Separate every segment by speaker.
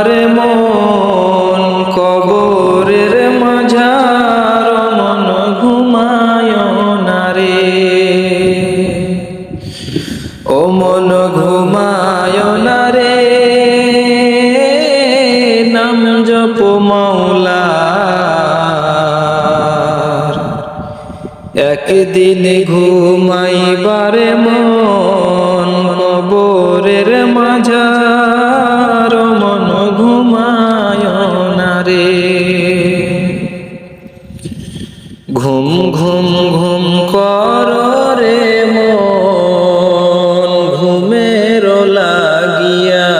Speaker 1: বারে মন কবরের মাঝার মন ঘুমায় না রে, ও মন ঘুমায় না রে, নাম জপ মাওলার। একদিন ঘুমাইবারে মন কবরের মাঝার মন ঘুমায় না রে। ঘুম ঘুম ঘুম কর রে মন ঘুমের লাগিয়া,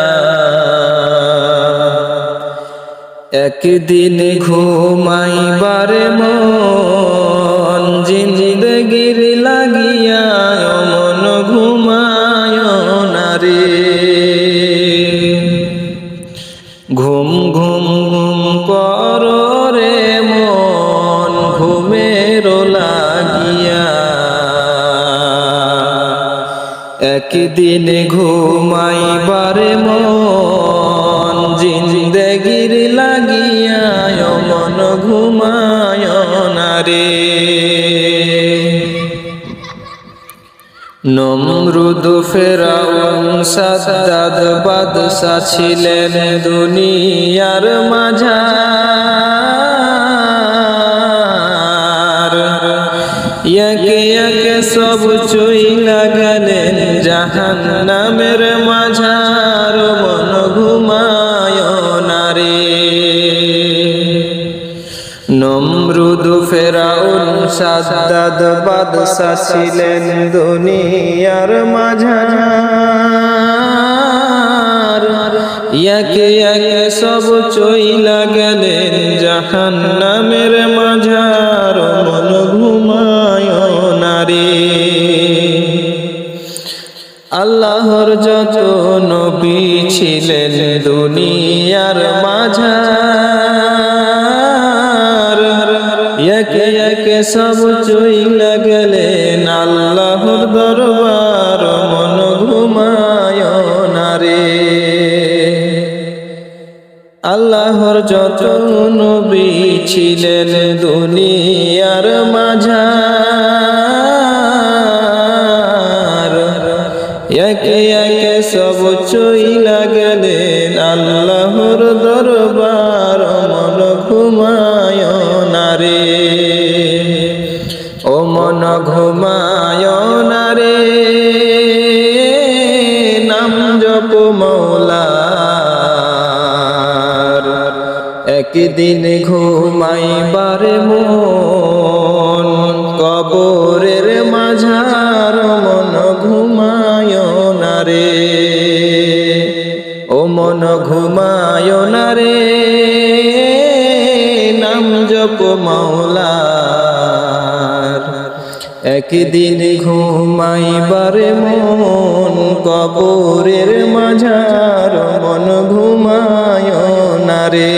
Speaker 1: একদিন ঘুমাইবারে মন জিন্দেগির লাগিয়া, মন ঘুমায় না রে। ঘুম ঘুম ঘুম কর রে মন ঘুমের লাগিয়া, একদিন ঘুমাইবারে মন জিন্দেগির লাগিয়া, মন ঘুমায় না রে। নমরুদ ফেরাউন সাদ্দাদ বাদশা ছিলেন দুনিয়ার মাঝার, একে একে সব চইলা গেলেন জাহান্নামের মাঝার, মন ঘুমায় না রে। নমরুদ ফেরাউন সাদ্দাদ বাদশা ছিলেন দুনিয়ার মাঝার, একে একে সব চইলা গেলেন জাহান্নামের মাঝার, মন ঘুমায় না রে। আল্লাহর যত নবী ছিলেন দুনিয়ার মাঝার, একে একে সব চইলা গেলেন আল্লাহর দরবার, মন ঘুমায় না রে। আল্লাহর যত নবী ছিলেন দুনিয়ার মাঝার, একে একে সব চইলা গেলেন আল্লাহর দরবার, মন ঘুমায় না রে। ও মন ঘুমায় না রে, নাম জপ মাওলার। একদিন ঘুমাইবারে মন কবরের মাঝার, মন ঘুমায় না রে। ও মন ঘুমায় না রে, নাম জপ মাওলার। একদিন ঘুমাইবারে মন কবরের মাঝার, মন ঘুমায় না রে।